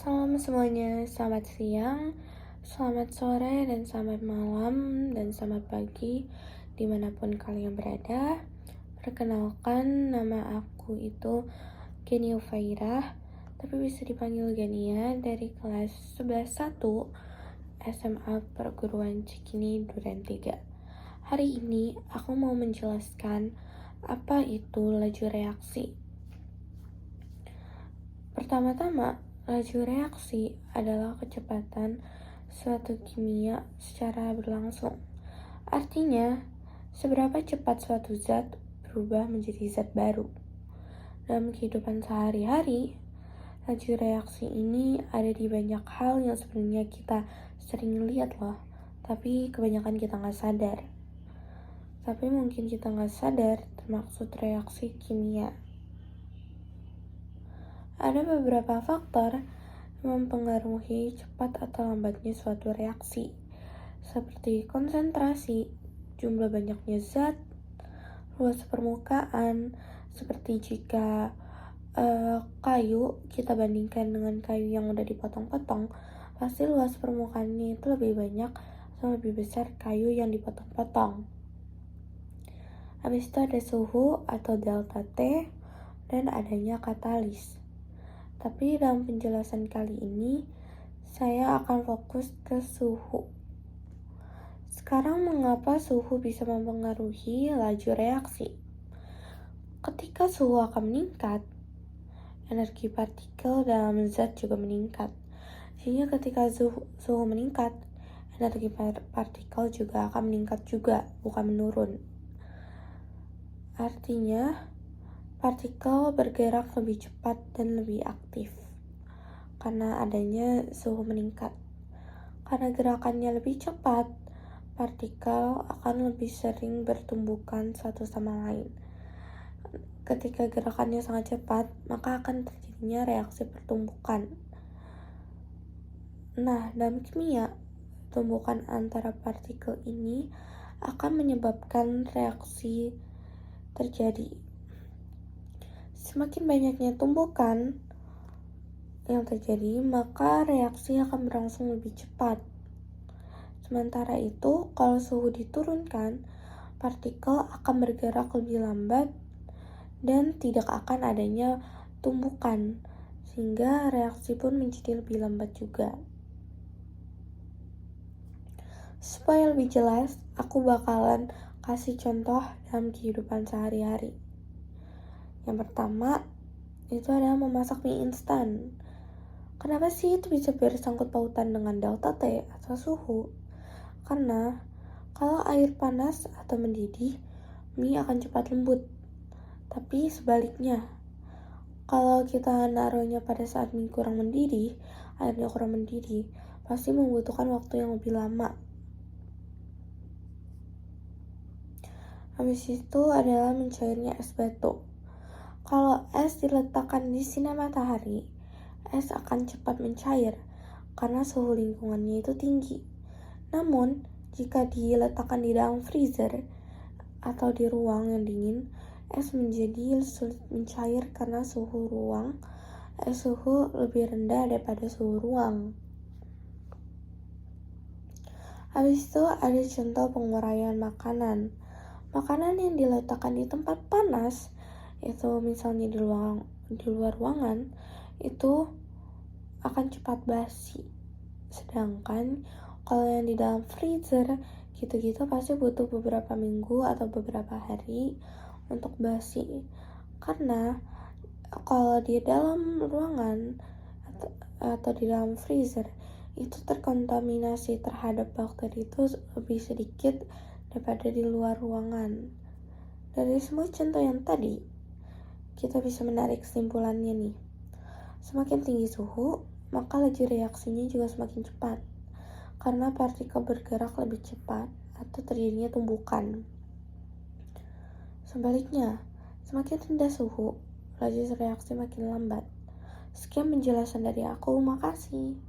Salam semuanya, selamat siang, selamat sore, dan selamat malam, dan selamat pagi dimanapun kalian berada. Perkenalkan, nama aku itu Genia Ufairah, tapi bisa dipanggil Genia dari kelas 11-1 SMA Perguruan Cikini Duren 3. Hari ini aku mau menjelaskan apa itu laju reaksi. Pertama-tama, laju reaksi adalah kecepatan suatu kimia secara berlangsung. Artinya, seberapa cepat suatu zat berubah menjadi zat baru. Dalam kehidupan sehari-hari, laju reaksi ini ada di banyak hal yang sebenarnya kita sering lihat loh, tapi kebanyakan kita nggak sadar. Tapi mungkin kita nggak sadar termaksud reaksi kimia. Ada beberapa faktor yang mempengaruhi cepat atau lambatnya suatu reaksi, seperti konsentrasi, jumlah banyaknya zat, luas permukaan, seperti jika kayu kita bandingkan dengan kayu yang udah dipotong-potong, pasti luas permukaannya itu lebih banyak atau lebih besar kayu yang dipotong-potong. Habis itu ada suhu atau delta T dan adanya katalis. Tapi dalam penjelasan kali ini, saya akan fokus ke suhu. Sekarang mengapa suhu bisa mempengaruhi laju reaksi? Ketika suhu akan meningkat, energi partikel dalam zat juga meningkat. Sehingga ketika suhu meningkat, energi partikel juga akan meningkat juga, bukan menurun. Artinya, partikel bergerak lebih cepat dan lebih aktif karena adanya suhu meningkat. Karena gerakannya lebih cepat, partikel akan lebih sering bertumbukan satu sama lain. Ketika gerakannya sangat cepat, maka akan terjadinya reaksi pertumbukan. Nah, dalam kimia, tumbukan antara partikel ini akan menyebabkan reaksi terjadi. Semakin banyaknya tumbukan yang terjadi, maka reaksi akan berlangsung lebih cepat. Sementara itu, kalau suhu diturunkan, partikel akan bergerak lebih lambat dan tidak akan adanya tumbukan, sehingga reaksi pun menjadi lebih lambat juga. Supaya lebih jelas, aku bakalan kasih contoh dalam kehidupan sehari-hari. Yang pertama, itu adalah memasak mie instan. Kenapa sih itu bisa bersangkut pautan dengan delta T atau suhu? Karena kalau air panas atau mendidih, mie akan cepat lembut. Tapi sebaliknya, kalau kita naruhnya pada saat mie kurang mendidih, airnya kurang mendidih, pasti membutuhkan waktu yang lebih lama. Habis itu adalah mencairnya es batu. Kalau es diletakkan di sinar matahari, es akan cepat mencair karena suhu lingkungannya itu tinggi. Namun, jika diletakkan di dalam freezer atau di ruang yang dingin, es menjadi sulit mencair karena suhu lebih rendah daripada suhu ruang. Habis itu ada contoh penguraian makanan. Makanan yang diletakkan di tempat panas, itu misalnya di luar ruangan, itu akan cepat basi. Sedangkan kalau yang di dalam freezer gitu-gitu pasti butuh beberapa minggu atau beberapa hari untuk basi. Karena kalau di dalam ruangan atau di dalam freezer itu terkontaminasi terhadap bakteri itu lebih sedikit daripada di luar ruangan. Dari semua contoh yang tadi, kita bisa menarik kesimpulannya nih. Semakin tinggi suhu, maka laju reaksinya juga semakin cepat. Karena partikel bergerak lebih cepat atau terjadinya tumbukan. Sebaliknya, semakin rendah suhu, laju reaksi makin lambat. Sekian penjelasan dari aku, makasih.